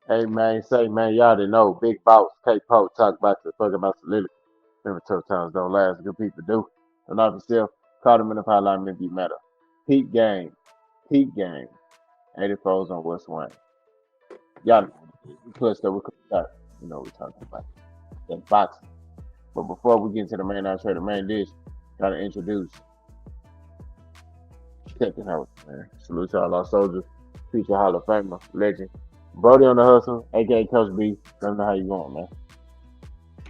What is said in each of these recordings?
Hey man, say man, y'all didn't know. Big Boss, K-Po, talk about the fuck about soliloquy. Remember tough times don't last, good people do. And off yourself, caught him in the pipeline if you matter. Peak game, peak game. 84s on West Wayne. Y'all know what it is. We clutched up, we clutched up. You know what we're talking about. That boxing. But before we get into the main entree, the main dish, gotta introduce second host, man. Salute to all our soldiers, future Hall of Famer, legend. Brody on the hustle, aka Coach B. Let me know how you going, man.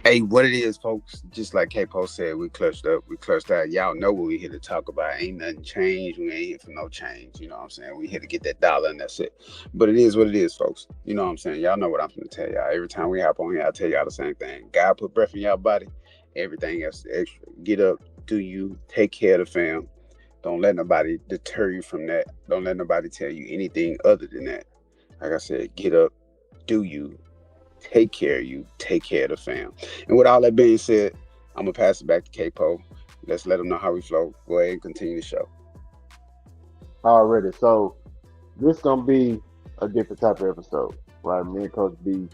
Hey, what it is, folks? Just like Capo said, we clutched up, we clutched out. Y'all know what we here to talk about. Ain't nothing changed. We ain't here for no change. You know what I'm saying? We here to get that dollar and that's it. But it is what it is, folks. You know what I'm saying? Y'all know what I'm gonna tell y'all. Every time we hop on here, I tell y'all the same thing. God put breath in y'all body. Everything else is extra. Get up, do you, take care of the fam. Don't let nobody deter you from that. Don't let nobody tell you anything other than that. Like I said, get up, do you, take care of you, take care of the fam. And with all that being said, I'm gonna pass it back to Capo. Let's let them know how we flow. Go ahead and continue the show. Already. So this gonna be a different type of episode, right? Me and Coach B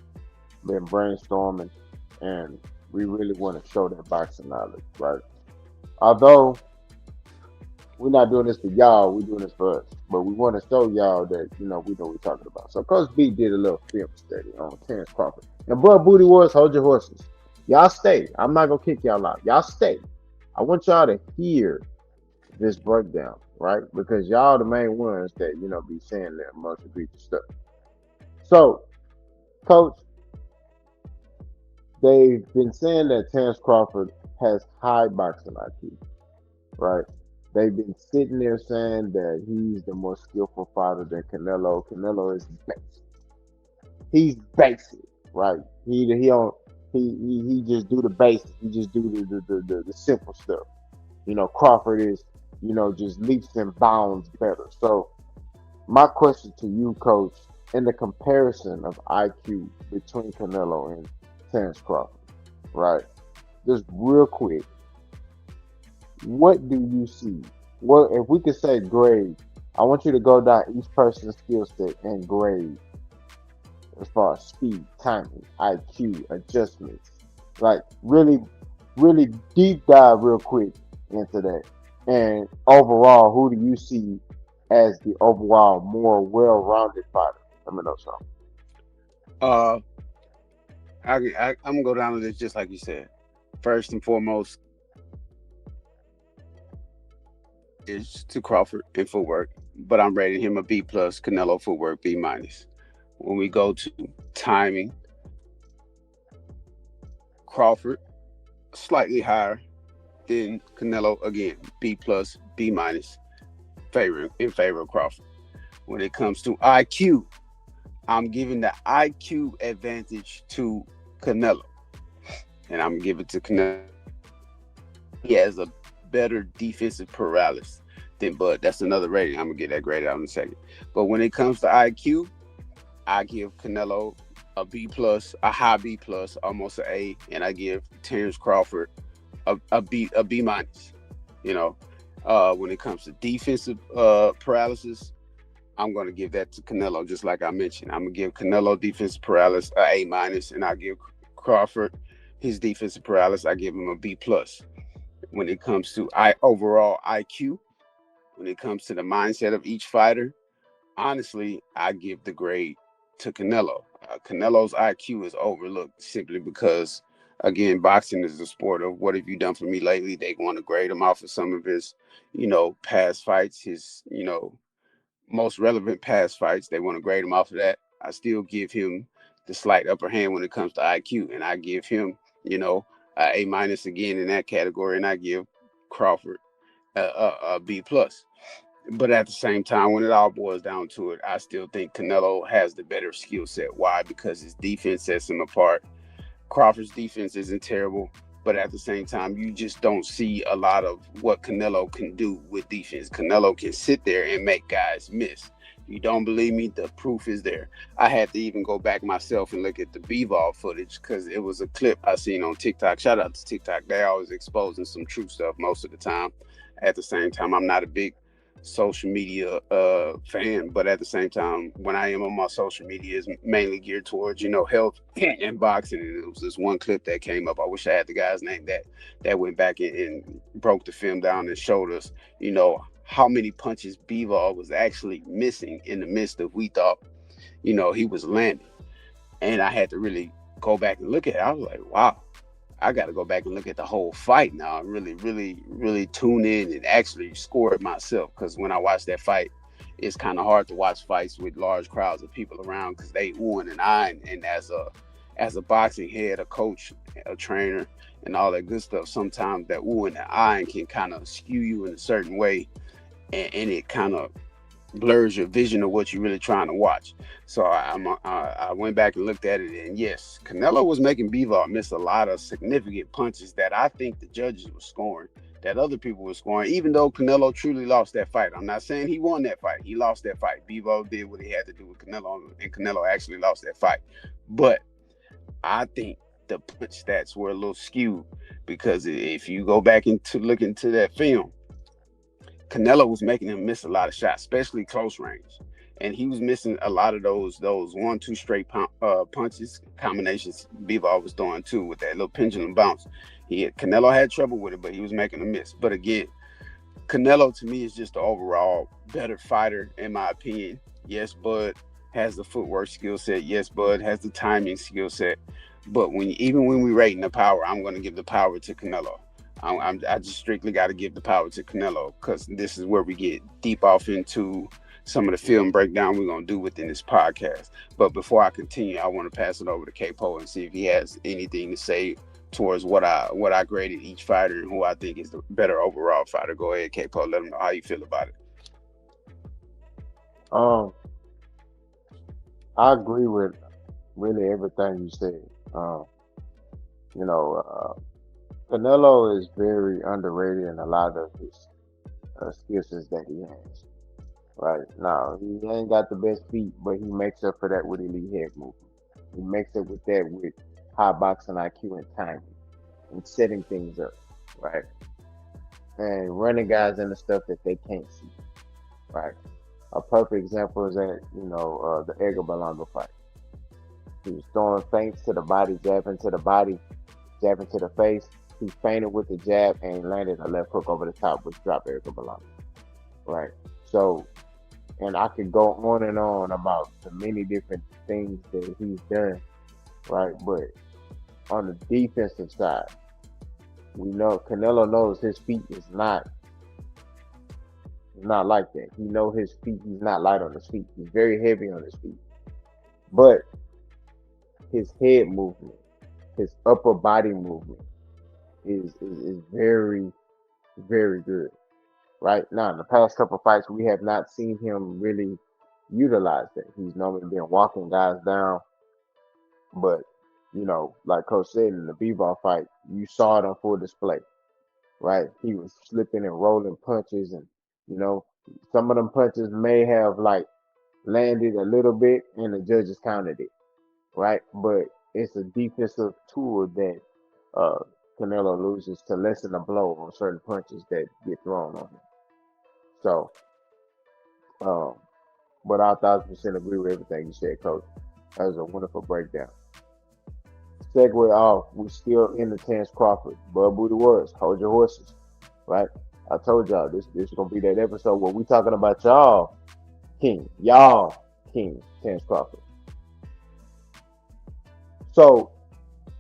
been brainstorming, and we really want to show that boxing knowledge, right? Although we're not doing this for y'all, we're doing this for us. But we want to show y'all that we know what we're talking about. So Coach B did a little film study on Terence Crawford. And Bud Booty Wars, hold your horses. Y'all stay. I'm not gonna kick y'all out. Y'all stay. I want y'all to hear this breakdown, right? Because y'all the main ones that be saying that most egregious stuff. So, Coach, they've been saying that Terence Crawford has high boxing IQ, right? They've been sitting there saying that he's the more skillful fighter than Canelo. Canelo is basic. He's basic, right? He don't he just do the basics. He just do the simple stuff. Crawford is just leaps and bounds better. So my question to you, Coach, in the comparison of IQ between Canelo and Terence Crawford, right? Just real quick, what do you see? Well, if we could say grade, I want you to go down each person's skill set and grade as far as speed, timing, IQ, adjustments. Like really, really deep dive real quick into that. And overall, who do you see as the overall more well-rounded fighter? Let me know something. Uh, I'm gonna go down to this just like you said. First and foremost is to Crawford in footwork, but I'm rating him a B plus. Canelo footwork B minus. When we go to timing, Crawford slightly higher than Canelo. Again, B plus, B minus, in favor of Crawford. When it comes to IQ, I'm giving the IQ advantage to Canelo, and I'm gonna give it to Canelo. He has a better defensive paralysis than Bud. That's another rating. I'm gonna get that graded out in a second. But when it comes to IQ, I give Canelo a B plus, a high B plus, almost an A, and I give Terence Crawford a B minus. You know, when it comes to defensive paralysis, I'm going to give that to Canelo, just like I mentioned. I'm going to give Canelo defensive paralysis a minus, and I give Crawford his defensive paralysis. I give him a B plus. When it comes to overall IQ, when it comes to the mindset of each fighter, honestly, I give the grade to Canelo. Canelo's IQ is overlooked simply because, again, boxing is a sport of what have you done for me lately? They want to grade him off of some of his, past fights, his, most relevant past fights. They want to grade him off of that. I still give him the slight upper hand when it comes to IQ, and I give him, a minus again in that category, and I give Crawford a B plus. But at the same time, when it all boils down to it, I still think Canelo has the better skill set. Why? Because his defense sets him apart. Crawford's defense isn't terrible, but at the same time, you just don't see a lot of what Canelo can do with defense. Canelo can sit there and make guys miss. You don't believe me? The proof is there. I had to even go back myself and look at the B-ball footage because it was a clip I seen on TikTok. Shout out to TikTok. They always exposing some true stuff most of the time. At the same time, I'm not a big social media fan, but at the same time, when I am on my social media, is mainly geared towards health and boxing. And it was this one clip that came up. I wish I had the guy's name that went back and broke the film down and showed us, how many punches Bivol was actually missing in the midst of we thought, he was landing. And I had to really go back and look at it. I was like, wow, I got to go back and look at the whole fight now and really, really, really tune in and actually score it myself. Because when I watch that fight, it's kind of hard to watch fights with large crowds of people around because they oohing and eyeing. And as a boxing head, a coach, a trainer, and all that good stuff, sometimes that oohing and eyeing can kind of skew you in a certain way, and it kind of blurs your vision of what you're really trying to watch. So I went back and looked at it, and yes, Canelo was making Bivol miss a lot of significant punches that I think the judges were scoring, that other people were scoring, even though Canelo truly lost that fight. I'm not saying he won that fight. He lost that fight. Bivol did what he had to do with Canelo, and Canelo actually lost that fight. But I think the punch stats were a little skewed because if you go back into look into that film, Canelo was making him miss a lot of shots, especially close range, and he was missing a lot of those 1-2 straight punches combinations. Bivol was throwing too with that little pendulum bounce. Canelo had trouble with it, but he was making a miss. But again, Canelo to me is just the overall better fighter in my opinion. Yes, Bud has the footwork skill set. Yes, Bud has the timing skill set. But even when we rating the power, I'm going to give the power to Canelo. I just strictly got to give the power to Canelo because this is where we get deep off into some of the film breakdown we're going to do within this podcast. But before I continue, I want to pass it over to K-Po and see if he has anything to say towards what I graded each fighter and who I think is the better overall fighter. Go ahead, K-Po. Let him know how you feel about it. Um, I agree with really everything you said. You know, Canelo is very underrated in a lot of his skill sets that he has. Right now, he ain't got the best feet, but he makes up for that with elite head movement. He makes up with that with high boxing IQ and timing and setting things up, right? And running guys into stuff that they can't see, right? A perfect example is that the Edgar Berlanga fight. He was throwing feints to the body, jabbing to the body, jabbing to the face. He feinted with the jab and landed a left hook over the top, which dropped Edgar Berlanga, right? So, and I could go on and on about the many different things that he's done, right? But on the defensive side, we know Canelo knows his feet is not like that. He know his feet. He's not light on his feet. He's very heavy on his feet. But his head movement, his upper body movement is very, very good. Right now, in the past couple of fights, we have not seen him really utilize that. He's normally been walking guys down, but like Coach said in the B-ball fight, you saw it on full display. Right, he was slipping and rolling punches, and you know some of them punches may have like landed a little bit, and the judges counted it. Right, but it's a defensive tool that uh, Canelo loses to lessen the blow on certain punches that get thrown on him. So, um, but I 1,000% agree with everything you said, Coach. That was a wonderful breakdown. Segue off, we're still in the Terence Crawford, Bud Booty Words. Hold your horses, right? I told y'all this is gonna be that episode where we talking about y'all king, Terence Crawford. So,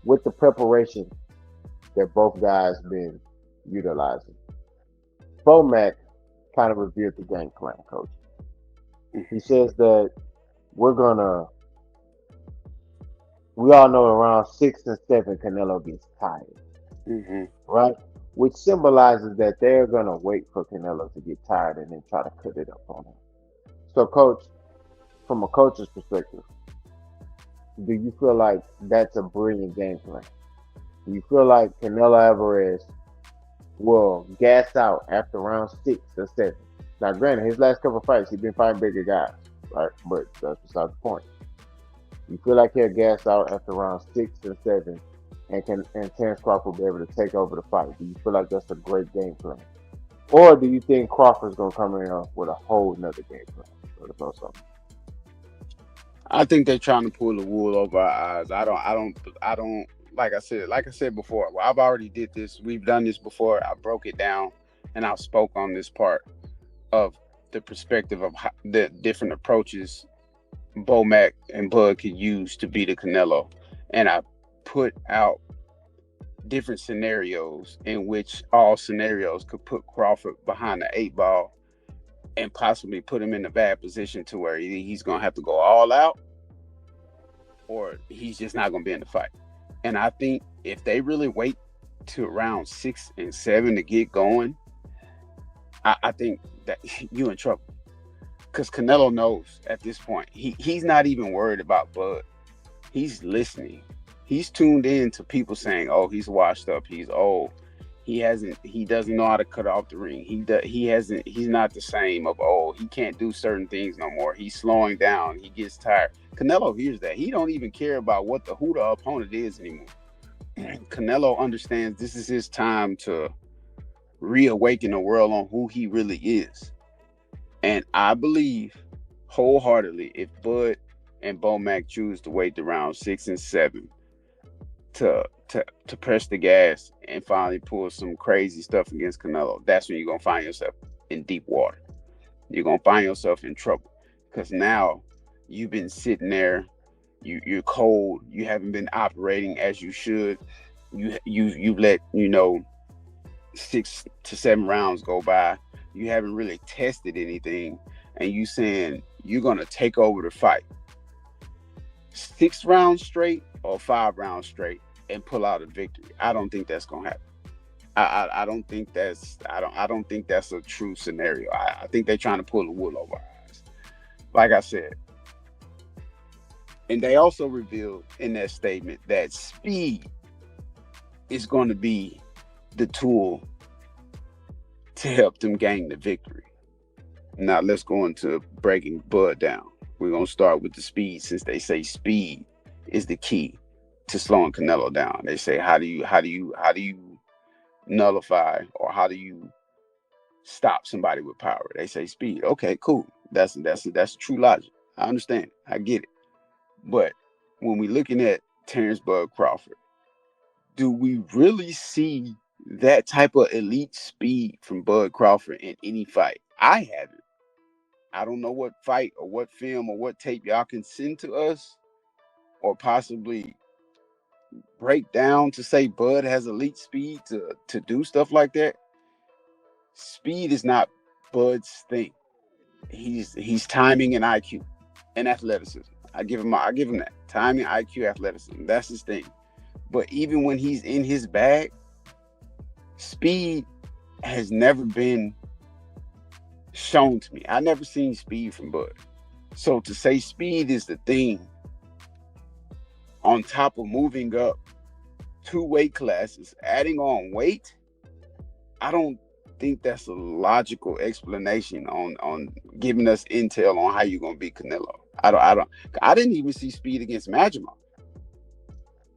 with the preparation that both guys been utilizing, Fomac kind of revealed the game plan, Coach. He says that we're gonna. We all know around 6 and 7, Canelo gets tired, Mm-hmm. right? Which symbolizes that they're gonna wait for Canelo to get tired and then try to cut it up on him. So, Coach, from a coach's perspective, do you feel like that's a brilliant game plan? Do you feel like Canelo Alvarez will gas out after round 6 or 7? Now, granted, his last couple of fights, he's been fighting bigger guys, right? But that's beside the point. You feel like he'll gas out after round 6 or 7, and Terence Crawford will be able to take over the fight? Do you feel like that's a great game plan? Or do you think Crawford's gonna come in with a whole nother game plan or something? I think they're trying to pull the wool over our eyes. I don't. Like I said before. Well, I've already did this. We've done this before. I broke it down, and I spoke on this part of the perspective of how, the different approaches Bomac and Bud could use to beat a Canelo, and I put out different scenarios in which all scenarios could put Crawford behind the eight ball and possibly put him in a bad position to where he's gonna have to go all out or he's just not gonna be in the fight. And I think if they really wait to around 6 and 7 to get going, I think that you in trouble. Because Canelo knows at this point he's not even worried about Bud. He's listening. He's tuned in to people saying, "Oh, he's washed up. He's old. He hasn't. He doesn't know how to cut off the ring. He hasn't. He's not the same of old. He can't do certain things no more. He's slowing down. He gets tired." Canelo hears that. He don't even care about who the opponent is anymore. Canelo understands this is his time to reawaken the world on who he really is. And I believe wholeheartedly if Bud and Bomac choose to wait around 6 and 7 to press the gas and finally pull some crazy stuff against Canelo, that's when you're gonna find yourself in deep water. You're gonna find yourself in trouble because now you've been sitting there, you're cold, you haven't been operating as you should. You let 6 to 7 rounds go by. You haven't really tested anything, and you saying you're gonna take over the fight 6 rounds straight or 5 rounds straight and pull out a victory. I don't think that's gonna happen. I don't think I don't think that's a true scenario. I think they're trying to pull the wool over our eyes. Like I said, and they also revealed in that statement that speed is going to be the tool to help them gain the victory. Now let's go into breaking Bud down. We're gonna start with the speed since they say speed is the key to slowing Canelo down. They say how do you nullify or how do you stop somebody with power? They say speed. Okay, cool. That's true logic. I understand. I get it. But when we looking at Terence Bud Crawford, do we really see that type of elite speed from Bud Crawford in any fight? I haven't. I don't know what fight or what film or what tape y'all can send to us or possibly break down to say Bud has elite speed to do stuff like that. Speed is not Bud's thing. He's timing and IQ and athleticism. I give him that. Timing, IQ, athleticism. That's his thing. But even when he's in his bag, speed has never been shown to me. I never seen speed from Bud. So to say speed is the thing on top of moving up 2 weight classes, adding on weight, I don't think that's a logical explanation on giving us intel on how you're gonna beat Canelo. I didn't even see speed against Majimov.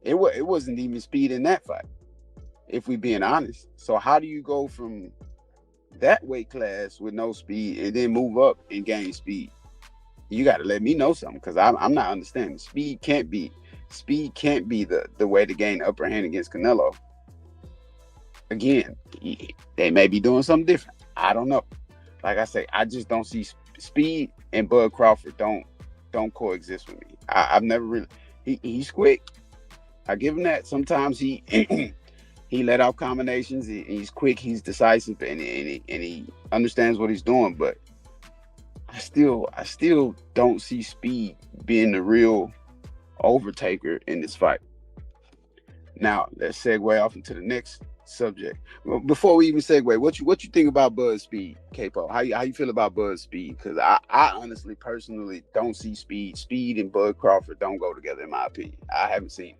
It wasn't even speed in that fight, if we being honest. So how do you go from that weight class with no speed and then move up and gain speed? You got to let me know something because I'm not understanding. Speed can't be the way to gain the upper hand against Canelo. Again, they may be doing something different. I don't know. Like I say, I just don't see speed and Bud Crawford don't coexist with me. I've never really. He's quick. I give him that. Sometimes he he let out combinations. He's quick. He's decisive, and he understands what he's doing. But I still don't see speed being the real overtaker in this fight. Now let's segue off into the next subject. Well, before we even segue, what you think about Bud's speed, Capo? How you feel about Bud's speed? Because I honestly, personally, don't see speed. Speed and Bud Crawford don't go together, in my opinion. I haven't seen it.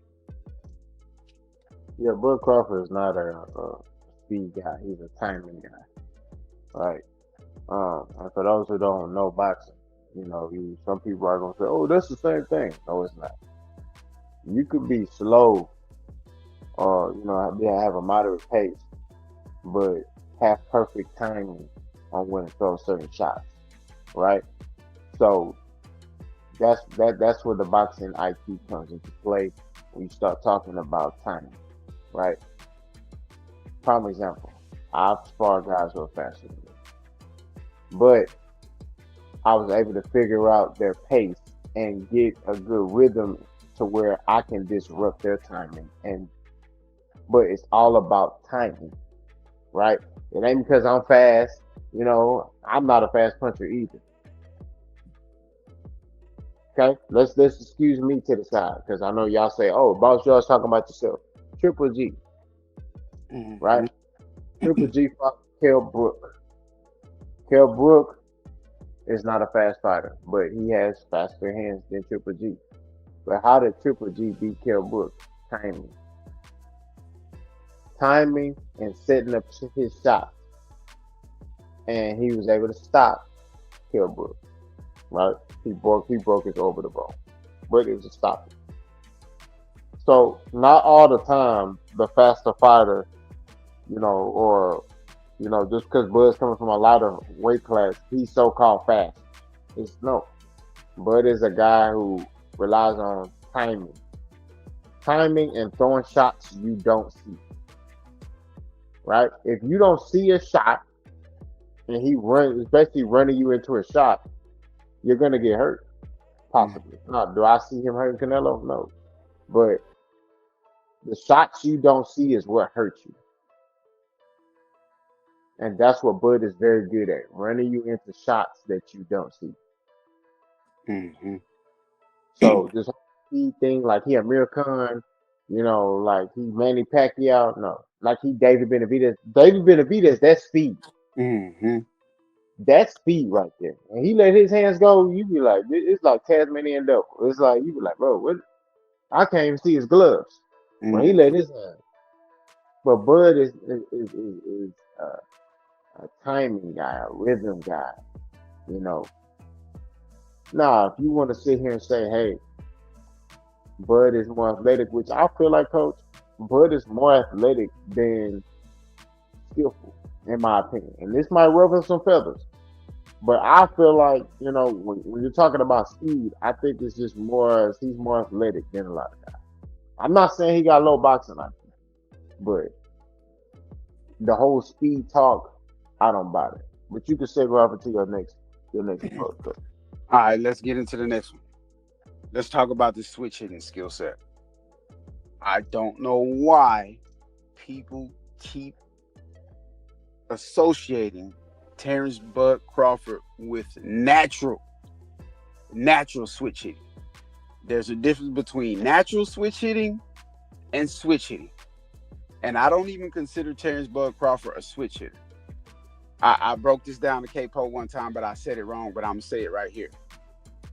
Yeah, Bud Crawford is not a speed guy. He's a timing guy. Right. And for those who don't know boxing, some people are gonna say, "Oh, that's the same thing." No, it's not. You could be slow, or have a moderate pace, but have perfect timing on when to throw certain shots, right? So that's where the boxing IQ comes into play when you start talking about timing, right? Prime example, I've sparred guys who are faster than me, but I was able to figure out their pace and get a good rhythm to where I can disrupt their timing. And but it's all about timing, right? It ain't because I'm fast. I'm not a fast puncher either. Okay, let's excuse me to the side because I know y'all say, "Oh, boss, y'all's talking about yourself." Triple G, right? Mm-hmm. Triple G fought Kell Brook. Kell Brook is not a fast fighter, but he has faster hands than Triple G. But how did Triple G beat Kell Brook? Timing, timing, and setting up his shots, and he was able to stop Kell Brook. Right? He broke his orbital bone, but it was a stop. So not all the time the faster fighter, or just because Bud's coming from a lighter weight class, he's so called fast. It's no. Bud is a guy who relies on timing and throwing shots you don't see. Right? If you don't see a shot and he runs, especially running you into a shot, you're gonna get hurt. Possibly. Now, do I see him hurting Canelo? No. But the shots you don't see is what hurts you. And that's what Bud is very good at, running you into shots that you don't see. Mm-hmm. So this whole speed thing, like he Amir Khan, like he Manny Pacquiao, no. Like he David Benavidez. David Benavidez, that's speed. Mm-hmm. That's speed right there. And he let his hands go, you be like, it's like Tasmanian devil. It's like you be like, bro, what? I can't even see his gloves when he let his hands. But Bud is a timing guy, a rhythm guy. You know, Now, if you want to sit here and say, hey, Bud is more athletic, which I feel like, coach, Bud is more athletic than skillful, in my opinion. And this might ruffle some feathers. But I feel like, when you're talking about speed, I think it's just more, he's more athletic than a lot of guys. I'm not saying he got low boxing IQ, but the whole speed talk, I don't buy it. But you can segue off into your next approach, coach. All right, let's get into the next one. Let's talk about the switch hitting skill set. I don't know why people keep associating Terence Bud Crawford with natural switch hitting. There's a difference between natural switch hitting and switch hitting. And I don't even consider Terence Bud Crawford a switch hitter. I broke this down to K-Po one time, but I said it wrong, but I'm going to say it right here.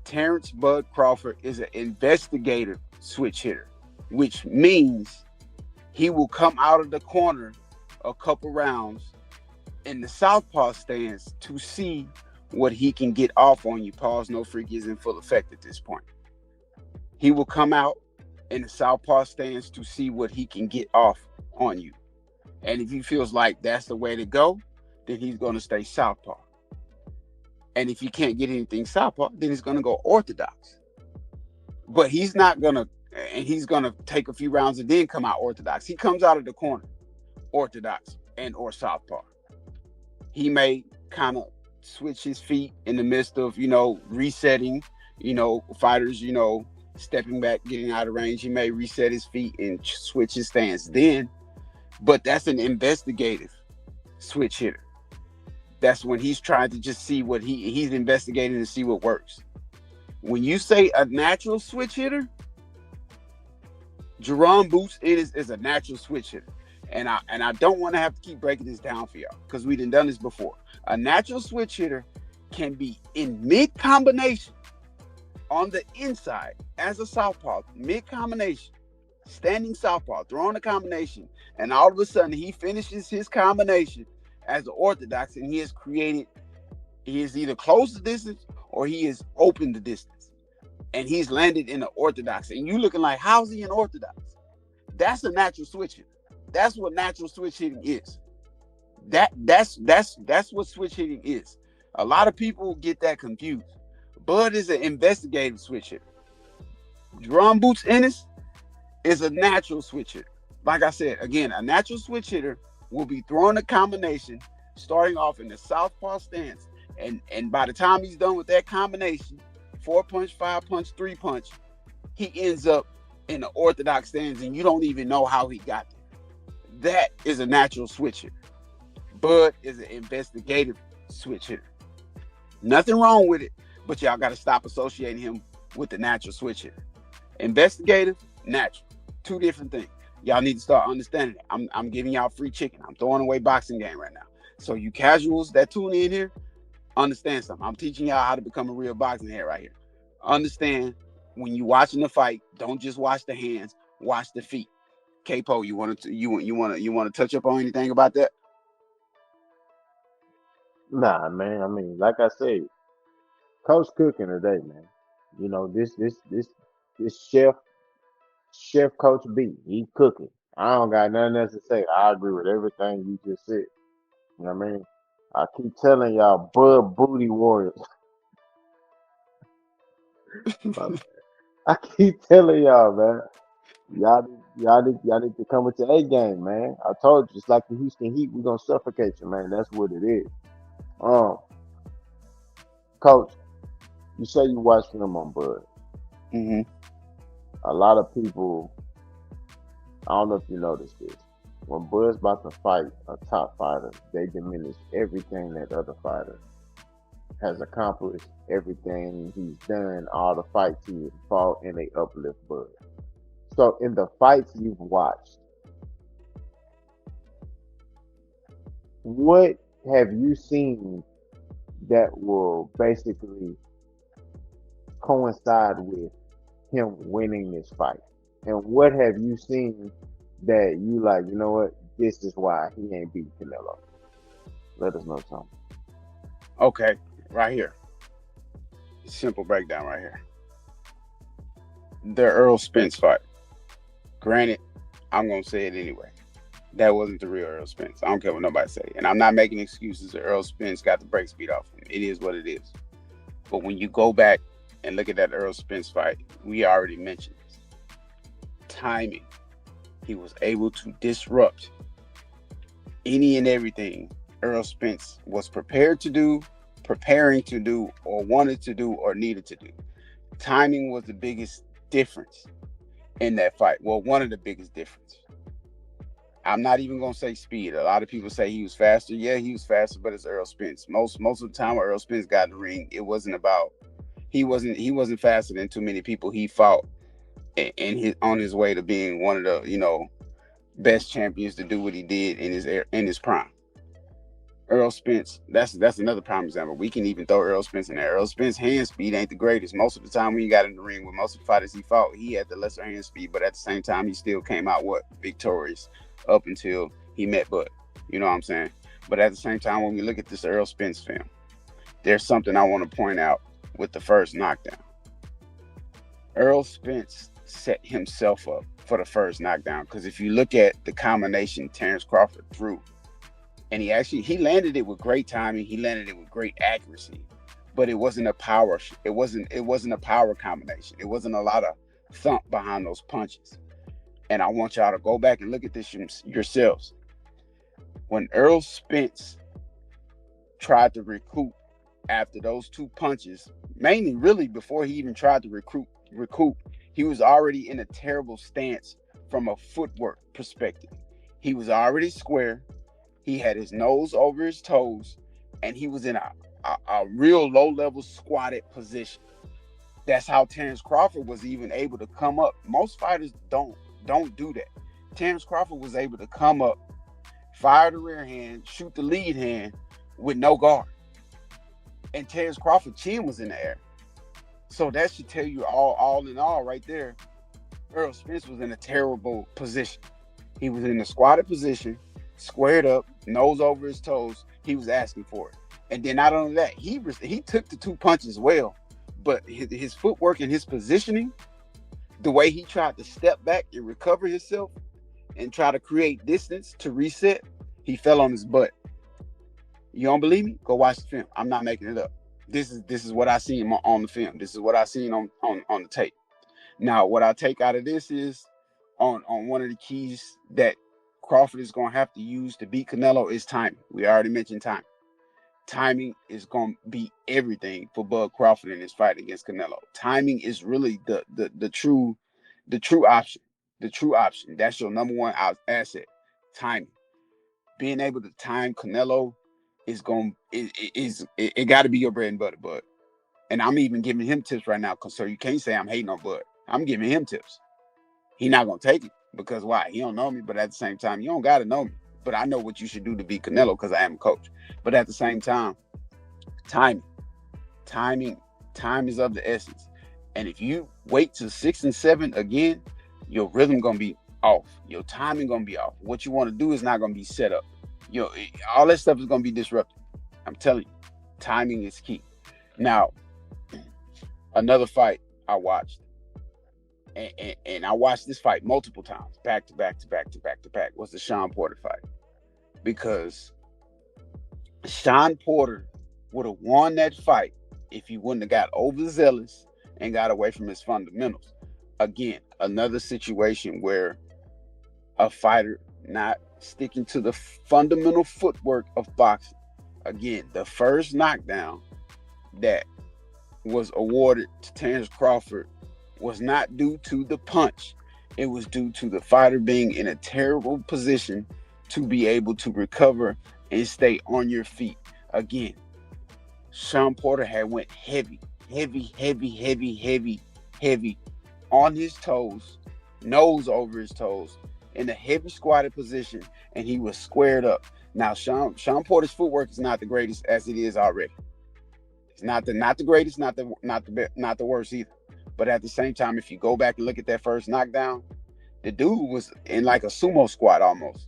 Terence Bud Crawford is an investigative switch hitter, which means he will come out of the corner a couple rounds in the southpaw stance to see what he can get off on you. Pause, no freak is in full effect at this point. He will come out in the southpaw stance to see what he can get off on you. And if he feels like that's the way to go, then he's going to stay southpaw. And if he can't get anything southpaw, then he's going to go orthodox. But he's not going to, and he's going to take a few rounds and then come out orthodox. He comes out of the corner orthodox and or southpaw. He may kind of switch his feet in the midst of, resetting, fighters, stepping back, getting out of range. He may reset his feet and switch his stance then. But that's an investigative switch hitter. That's when he's trying to just see what he's investigating to see what works. When you say a natural switch hitter, Jerome Boots is a natural switch hitter. And I don't want to have to keep breaking this down for y'all because we done this before. A natural switch hitter can be in mid combination on the inside as a southpaw, mid combination, standing southpaw, throwing a combination, and all of a sudden he finishes his combination as an orthodox, and he has either closed the distance or he has opened the distance, and he's landed in an orthodox, and you looking like, how's he an orthodox? That's a natural switch hitter. That's what natural switch hitting is. That's what switch hitting is. A lot of people get that confused. Bud is an investigative switch hitter. Drum Boots Ennis is a natural switch hitter. Like I said, again, a natural switch hitter will be throwing a combination, starting off in the southpaw stance, and by the time he's done with that combination, 4 punch, 5 punch, 3 punch, he ends up in the orthodox stance, and you don't even know how he got there. That is a natural switch hitter. Bud is an investigative switch hitter. Nothing wrong with it, but y'all got to stop associating him with the natural switch hitter. Investigative, natural, two different things. Y'all need to start understanding it. I'm giving y'all free chicken. I'm throwing away boxing game right now. So you casuals that tune in here, understand something. I'm teaching y'all how to become a real boxing head right here. Understand, when you watching the fight, don't just watch the hands, watch the feet. Capo, you want to touch up on anything about that? Nah, man. I mean, like I said, Coach cooking today, man. You know, this chef Coach B, he cooking. I don't got nothing else to say. I agree with everything you just said. You know what I mean? I keep telling y'all, Bud Booty Warriors. My bad. I keep telling y'all, man. Y'all need to come with your A game, man. I told you, it's like the Houston Heat. We gonna suffocate you, man. That's what it is. Um, Coach, you say you watch film on Bud. Mm-hmm. A lot of people, I don't know if you noticed this. When Bud's about to fight a top fighter, they diminish everything that other fighter has accomplished, everything he's done, all the fights he fought, and they uplift Bud. So in the fights you've watched, what have you seen that will basically coincide with him winning this fight? And what have you seen that you like, you know what, this is why he ain't beat Canelo? Let us know something. Okay, right here. Simple breakdown right here. The Earl Spence fight. Granted, I'm gonna say it anyway. That wasn't the real Earl Spence. I don't care what nobody say. And I'm not making excuses that Earl Spence got the brakes beat off him. It is what it is. But when you go back and look at that Earl Spence fight, we already mentioned this. Timing. He was able to disrupt any and everything Earl Spence was prepared to do, preparing to do, or wanted to do, or needed to do. Timing was the biggest difference in that fight. Well, one of the biggest differences. I'm not even gonna say speed. A lot of people say he was faster. Yeah, he was faster, but it's Earl Spence. Most of the time when Earl Spence got in the ring, it wasn't about he wasn't faster than too many people he fought in his on his way to being one of the best champions to do what he did in his prime. Earl Spence, that's another prime example. We can even throw Earl Spence in there. Earl Spence's hand speed ain't the greatest. Most of the time when he got in the ring with most of the fighters he fought, he had the lesser hand speed, but at the same time, he still came out victorious up until he met Bud. You know what I'm saying? But at the same time, when we look at this Earl Spence film, there's something I want to point out with the first knockdown. Earl Spence set himself up for the first knockdown, because if you look at the combination Terence Crawford threw, and he landed it with great timing, he landed it with great accuracy, but it wasn't a power a power combination. It wasn't a lot of thump behind those punches. And I want y'all to go back and look at this yourselves. When Earl Spence tried to recoup after those two punches, mainly really before he even tried to recoup, he was already in a terrible stance from a footwork perspective. He was already square. He had his nose over his toes, and he was in a real low-level squatted position. That's how Terence Crawford was even able to come up. Most fighters don't do that. Terence Crawford was able to come up, fire the rear hand, shoot the lead hand with no guard. And Terence Crawford's chin was in the air. So that should tell you all in all right there, Earl Spence was in a terrible position. He was in a squatted position, squared up, nose over his toes. He was asking for it. And then not only that, he took the two punches well, but his footwork and his positioning, the way he tried to step back and recover himself and try to create distance to reset, he fell on his butt. You don't believe me? Go watch the film. I'm not making it up. This is what I seen on the film. This is what I seen on the tape. Now, what I take out of this is on one of the keys that Crawford is going to have to use to beat Canelo is timing. We already mentioned timing. Timing is going to be everything for Bud Crawford in his fight against Canelo. Timing is really the true option. The true option. That's your number one asset. Timing. Being able to time Canelo is going it got to be your bread and butter, Bud. And I'm even giving him tips right now, cause so you can't say I'm hating on Bud. I'm giving him tips. He not gonna take it because why? He don't know me, but at the same time, you don't gotta know me. But I know what you should do to beat Canelo because I am a coach. But at the same time, timing, timing, time is of the essence. And if you wait till 6 and 7 again, your rhythm gonna be off. Your timing gonna be off. What you want to do is not gonna be set up. All that stuff is gonna be disrupted. I'm telling you, timing is key. Now, another fight I watched, and I watched this fight multiple times, back to back to back to back to back, was the Sean Porter fight. Because Sean Porter would have won that fight if he wouldn't have got overzealous and got away from his fundamentals. Again, another situation where a fighter not sticking to the fundamental footwork of boxing. Again, the first knockdown that was awarded to Terence Crawford was not due to the punch. It was due to the fighter being in a terrible position to be able to recover and stay on your feet. Again, Sean Porter had went heavy, heavy, heavy, heavy, heavy, heavy on his toes, nose over his toes, in a heavy squatted position, and he was squared up. Now, Sean Porter's footwork is not the greatest as it is already. It's not the greatest, not the worst either. But at the same time, if you go back and look at that first knockdown, the dude was in like a sumo squat almost.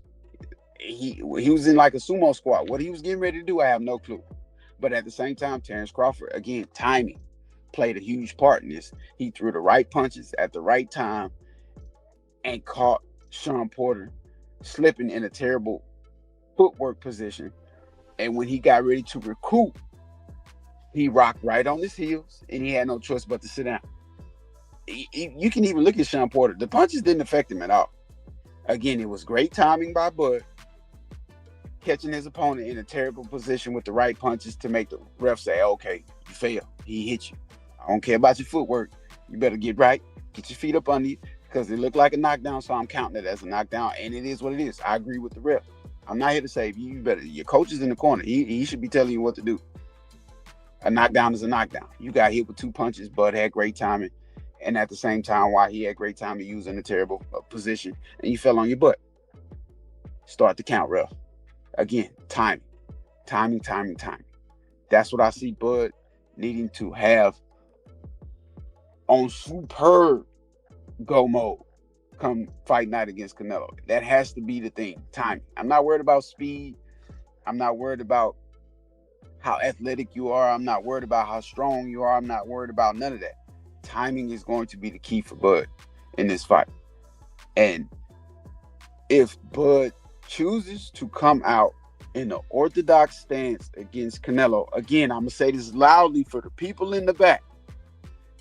He was in like a sumo squat. What he was getting ready to do, I have no clue. But at the same time, Terence Crawford, again, timing played a huge part in this. He threw the right punches at the right time and caught Sean Porter slipping in a terrible footwork position. And when he got ready to recoup, he rocked right on his heels, and he had no choice but to sit down. You can even look at Sean Porter. The punches didn't affect him at all. Again, it was great timing by Bud, catching his opponent in a terrible position with the right punches to make the ref say, okay, you failed. He hit you. I don't care about your footwork. You better get right. Get your feet up under you because it looked like a knockdown, so I'm counting it as a knockdown, and it is what it is. I agree with the ref. I'm not here to say you better. Your coach is in the corner. He should be telling you what to do. A knockdown is a knockdown. You got hit with 2 punches. Bud had great timing. And at the same time, while he had great timing, you was in a terrible position and you fell on your butt. Start the count, ref. Again, timing. Timing, timing, timing. That's what I see Bud needing to have on superb go mode come fight night against Canelo. That has to be the thing. Timing. I'm not worried about speed. I'm not worried about how athletic you are. I'm not worried about how strong you are. I'm not worried about none of that. Timing is going to be the key for Bud in this fight. And if Bud chooses to come out in an orthodox stance against Canelo, again, I'm going to say this loudly for the people in the back.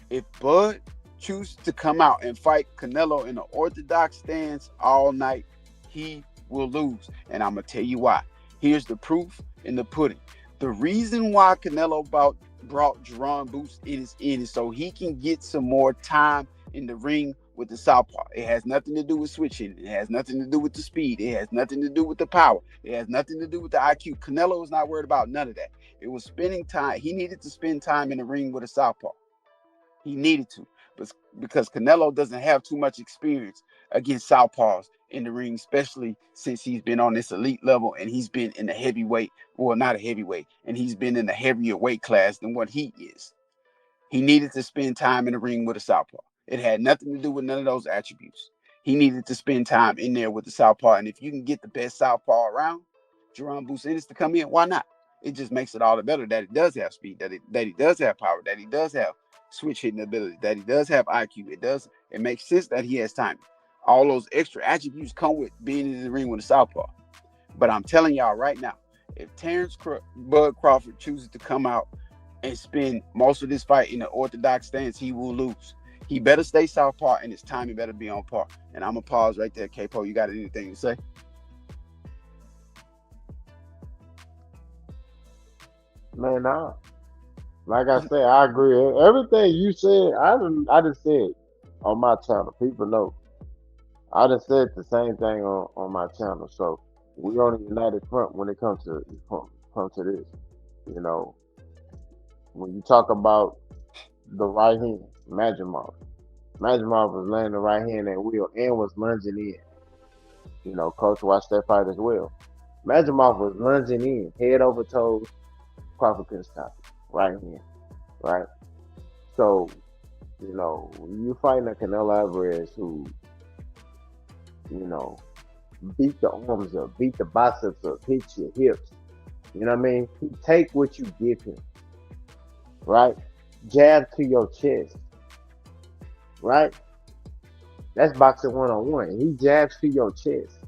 If Bud chooses to come out and fight Canelo in an orthodox stance all night, he will lose. And I'm going to tell you why. Here's the proof in the pudding. The reason why Canelo brought Jerron Boots in his end is so he can get some more time in the ring with the southpaw. It has nothing to do with switching. It has nothing to do with the speed. It has nothing to do with the power. It has nothing to do with the IQ. Canelo was not worried about none of that. It was spending time. He needed to spend time in the ring with a southpaw. He needed to, because Canelo doesn't have too much experience against southpaws in the ring, especially since he's been on this elite level and he's been in the heavyweight, well, not a heavyweight, and he's been in a heavier weight class than what he is. He needed to spend time in the ring with a southpaw. It had nothing to do with none of those attributes. He needed to spend time in there with the southpaw, and if you can get the best southpaw around, Jerron Boots to come in, why not? It just makes it all the better that it does have speed, that he does have power, that he does have switch hitting ability, that he does have IQ. It makes sense that he has time. All those extra attributes come with being in the ring with a southpaw. But I'm telling y'all right now, If Bud Crawford chooses to come out and spend most of this fight in the orthodox stance, he will lose. He better stay southpaw, and his timing better be on par. And I'm gonna pause right there. Capo, you got anything to say? Man, nah. Like I said, I agree. Everything you said, I just said on my channel. People know. I just said the same thing on my channel. So we on a united front when it comes to this. You know, when you talk about the right hand, Majimov. Majimov was laying the right hand at will and was lunging in. You know, coach watched that fight as well. Majimov was lunging in, head over toes. Crawford couldn't stop it. Right hand, right? So, you know, you fighting a Canelo Alvarez who, you know, beat the arms up, beat the biceps up, hit your hips. You know what I mean? He take what you give him, right? Jab to your chest, right? That's boxing 101. He jabs to your chest.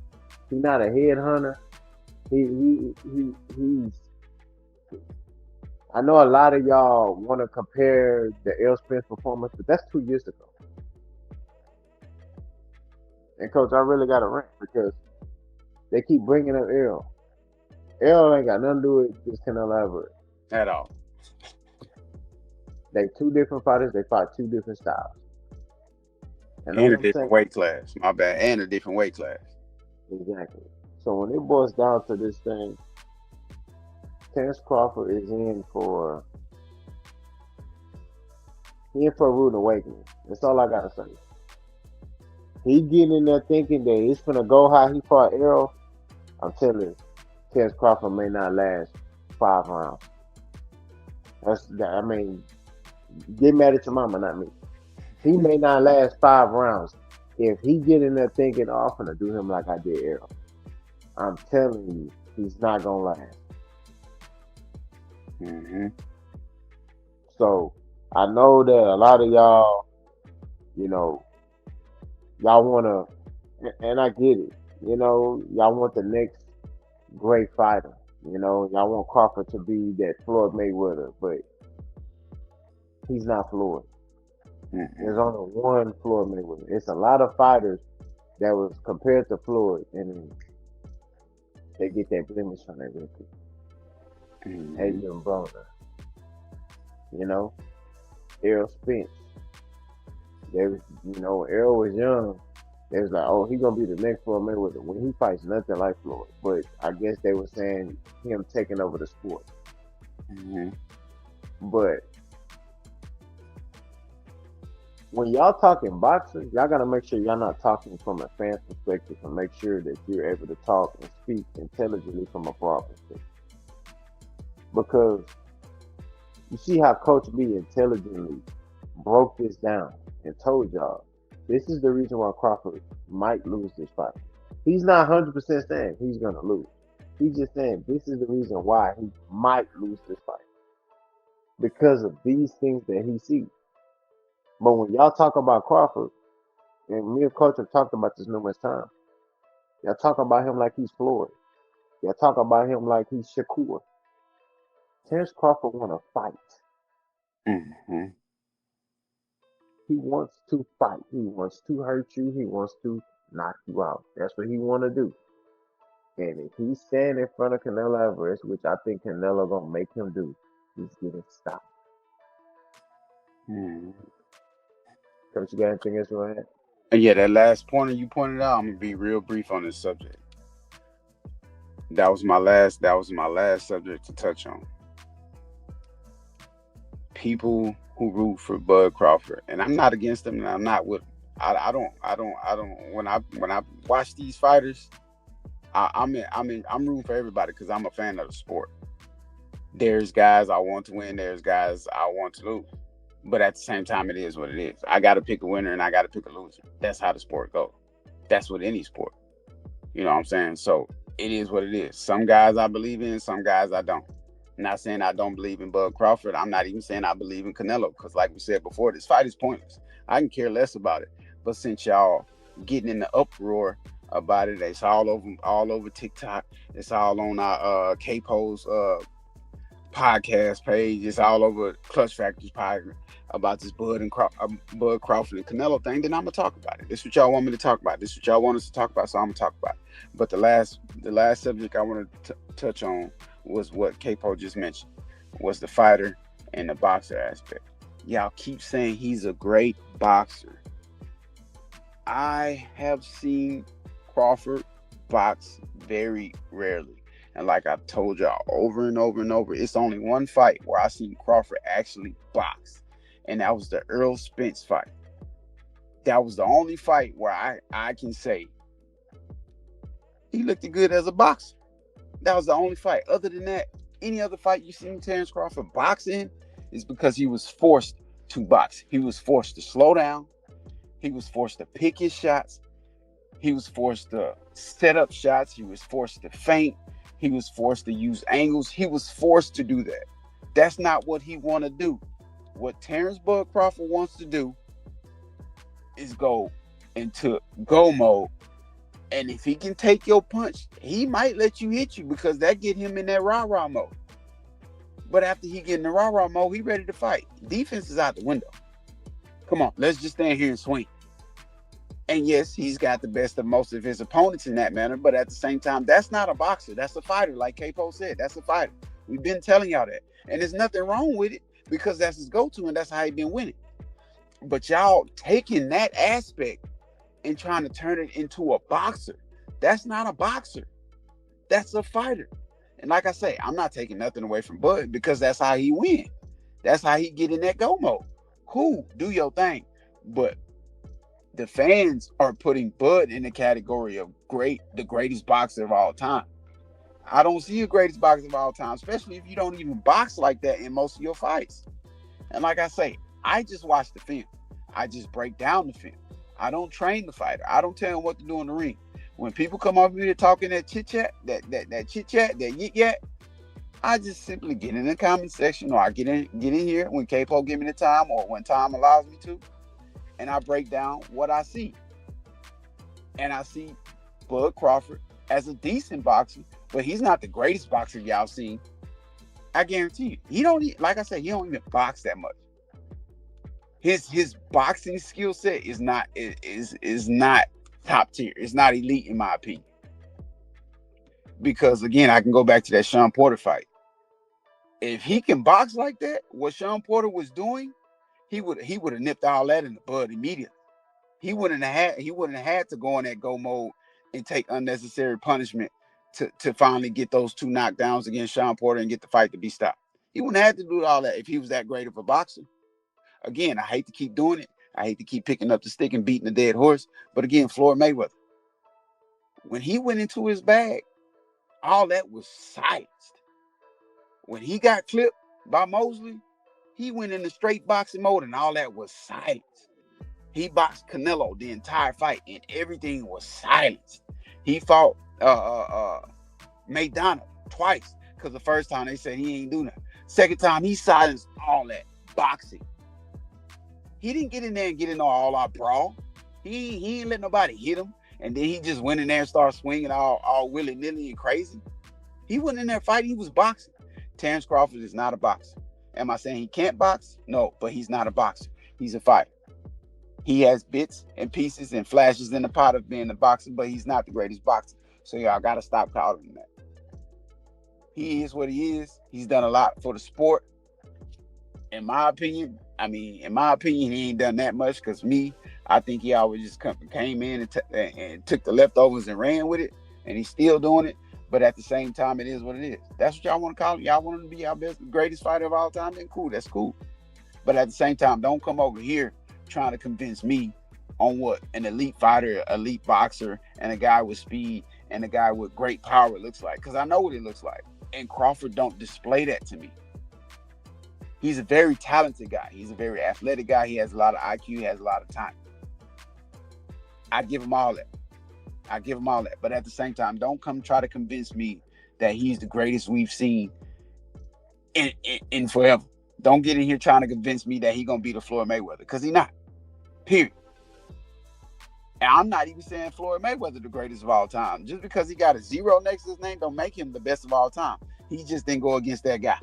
He's not a headhunter. He's. I know a lot of y'all want to compare the Errol Spence performance, but that's 2 years ago. And coach, I really got to rant because they keep bringing up Errol. Errol ain't got nothing to do with this Canelo Alvarez At all. They two different fighters. They fight two different styles. And And all a I'm different saying, weight class. My bad. And a different weight class. exactly. So when it boils down to this thing, Terence Crawford is in for a rude awakening. That's all I gotta say. He getting in there thinking that it's gonna go how he fought Errol. I'm telling you, Terence Crawford may not last 5 rounds. I mean, get mad at your mama, not me. He may not last 5 rounds. If he get in there thinking, oh, I'm gonna do him like I did Errol, I'm telling you, he's not gonna last. Mm-hmm. So I know that a lot of y'all, you know, y'all wanna, and I get it. You know, y'all want the next great fighter. You know, y'all want Crawford to be that Floyd Mayweather, but he's not Floyd. Mm-hmm. There's only one Floyd Mayweather. It's a lot of fighters that was compared to Floyd, and they get that blemish on their record. Mm-hmm. Adrian Broner, you know, Errol Spence. Errol was young. They was like, oh, he gonna be the next Floyd Mayweather when he fights nothing like Floyd. But I guess they were saying him taking over the sport. Mm-hmm. But when y'all talking boxing, y'all gotta make sure y'all not talking from a fan perspective and make sure that you're able to talk and speak intelligently from a broad perspective. Because you see how Coach B intelligently broke this down and told y'all this is the reason why Crawford might lose this fight. He's not 100% saying he's gonna lose. He's just saying this is the reason why he might lose this fight because of these things that he sees. But when y'all talk about Crawford, and me and Coach have talked about this numerous times, y'all talk about him like he's Floyd. Y'all talk about him like he's Shakur. Terence Crawford want to fight. Mm-hmm. He wants to fight. He wants to hurt you. He wants to knock you out. That's what he want to do. And if he stand in front of Canelo Alvarez, which I think Canelo gonna make him do, he's getting stopped. Mm-hmm. Coach, you got anything else you want to add? And yeah, that last pointer you pointed out, I'm gonna be real brief on this subject. That was my last subject to touch on. People who root for Bud Crawford, and I'm not against them, and I'm not with them. I don't. When I watch these fighters, I'm rooting for everybody because I'm a fan of the sport. There's guys I want to win. There's guys I want to lose. But at the same time, it is what it is. I got to pick a winner and I got to pick a loser. That's how the sport goes. That's with any sport. You know what I'm saying? So it is what it is. Some guys I believe in, some guys I don't. I'm not saying I don't believe in Bud Crawford. I'm not even saying I believe in Canelo because, like we said before, this fight is pointless. I can care less about it. But since y'all getting in the uproar about it. It's all over TikTok. It's all on our Capo's podcast page. It's all over Clutch Factory's podcast about this Bud Crawford and Canelo thing. Then I'm gonna talk about it. This is what y'all want me to talk about. This is what y'all want us to talk about. So I'm gonna talk about it. But the last subject I want to touch on was what Capo just mentioned, was the fighter and the boxer aspect. Y'all keep saying he's a great boxer. I have seen Crawford box very rarely. And like I've told y'all over and over and over, it's only one fight where I seen Crawford actually box. And that was the Earl Spence fight. That was the only fight where I can say he looked good as a boxer. That was the only fight. Other than that, any other fight you seen Terence Crawford boxing is because he was forced to box. He was forced to slow down. He was forced to pick his shots. He was forced to set up shots. He was forced to feint. He was forced to use angles. He was forced to do that. That's not what he want to do. What Terence Bud Crawford wants to do is go into go mode. And if he can take your punch, he might let you hit you because that get him in that rah-rah mode. But after he get in the rah-rah mode, he ready to fight. Defense is out the window. Come on, let's just stand here and swing. And yes, he's got the best of most of his opponents in that manner, but at the same time, that's not a boxer. That's a fighter, like Capo said. That's a fighter. We've been telling y'all that. And there's nothing wrong with it because that's his go-to and that's how he been winning. But y'all taking that aspect and trying to turn it into a boxer. That's not a boxer. That's a fighter. And like I say, I'm not taking nothing away from Bud because that's how he win. That's how he get in that go mode. Cool, do your thing. But the fans are putting Bud in the category of the greatest boxer of all time. I don't see a greatest boxer of all time, especially if you don't even box like that in most of your fights. And like I say, I just watch the film. I just break down the film. I don't train the fighter. I don't tell him what to do in the ring. When people come up here talking that chit chat, that chit chat, that yit yat, I just simply get in the comment section, or I get in here when Capo give me the time, or when time allows me to, and I break down what I see. And I see Bud Crawford as a decent boxer, but he's not the greatest boxer y'all seen. I guarantee you, he don't. Like I said, he don't even box that much. His boxing skill set is not top tier. It's not elite in my opinion. Because again, I can go back to that Sean Porter fight. If he can box like that, what Sean Porter was doing, he would have nipped all that in the bud immediately. He wouldn't have had to go in that go mode and take unnecessary punishment to finally get those 2 knockdowns against Sean Porter and get the fight to be stopped. He wouldn't have to do all that if he was that great of a boxer. Again, I hate to keep doing it. I hate to keep picking up the stick and beating the dead horse. But again, Floyd Mayweather, when he went into his bag, all that was silenced. When he got clipped by Mosley, he went into straight boxing mode and all that was silenced. He boxed Canelo the entire fight and everything was silenced. He fought Maidana twice because the first time they said he ain't do nothing. Second time, he silenced all that boxing. He didn't get in there and get in all out brawl. He ain't let nobody hit him. And then he just went in there and started swinging all willy-nilly and crazy. He wasn't in there fighting. He was boxing. Terence Crawford is not a boxer. Am I saying he can't box? No, but he's not a boxer. He's a fighter. He has bits and pieces and flashes in the pot of being a boxer, but he's not the greatest boxer. So y'all got to stop calling him that. He is what he is. He's done a lot for the sport. In my opinion, he ain't done that much because I think he always just came in and took the leftovers and ran with it, and he's still doing it. But at the same time, it is what it is. That's what y'all want to call him. Y'all want him to be our greatest fighter of all time? Then cool, that's cool. But at the same time, don't come over here trying to convince me on what an elite fighter, elite boxer, and a guy with speed and a guy with great power looks like. Because I know what it looks like. And Crawford don't display that to me. He's a very talented guy. He's a very athletic guy. He has a lot of IQ. He has a lot of time. I give him all that. But at the same time, don't come try to convince me that he's the greatest we've seen in forever. Don't get in here trying to convince me that he's going to be the Floyd Mayweather, because he's not. Period. And I'm not even saying Floyd Mayweather the greatest of all time. Just because he got a zero next to his name don't make him the best of all time. He just didn't go against that guy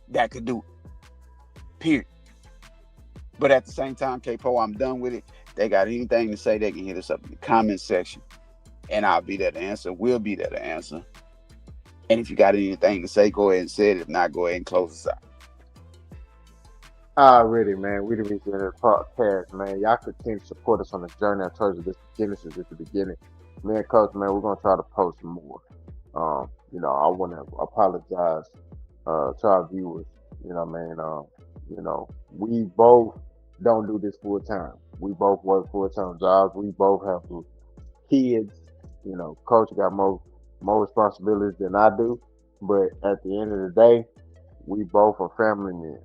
that could do it. Period. But at the same time, K-Po, I'm done with it. They got anything to say, they can hit us up in the comment section. And I'll be there to answer. We'll be there to answer. And if you got anything to say, go ahead and say it. If not, go ahead and close us out. Already, man. We the reason of the podcast, man. Y'all continue to support us on this journey. I told you this Genesis at the beginning. Me and Coach, man, we're gonna try to post more. I wanna apologize to our viewers. You know what I mean? We both don't do this full time. We both work full time jobs. We both have kids. Coach got more responsibilities than I do. But at the end of the day, we both are family men.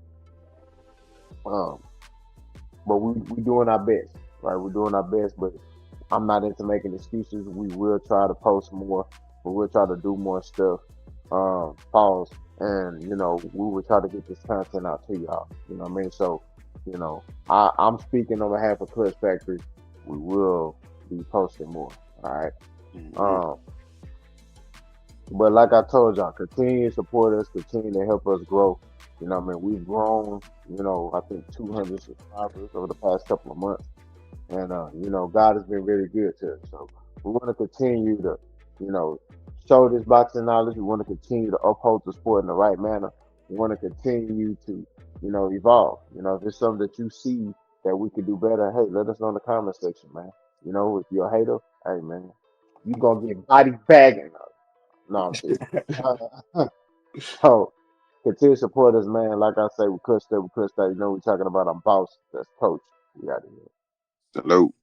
Um, but we doing our best, right? We're doing our best, but I'm not into making excuses. We will try to post more, but we'll try to do more stuff. Pause, and we will try to get this content out to y'all. You know what I mean? So, I'm speaking on behalf of Clutch Factory. We will be posting more. All right. Mm-hmm. Um, but like I told y'all, continue to support us, continue to help us grow. You know what I mean? We've grown, I think 200 subscribers over the past couple of months. And, God has been really good to us. So we want to continue to, you know, show this boxing knowledge. We want to continue to uphold the sport in the right manner. We want to continue to, evolve. If it's something that you see that we could do better, hey, let us know in the comment section, man. If you're a hater, hey, man, you going to get body bagging. No, I'm teasing. So continue to support us, man. Like I say, we could stay, we could stay. We're talking about our boss. That's Coach. We got it. Salute.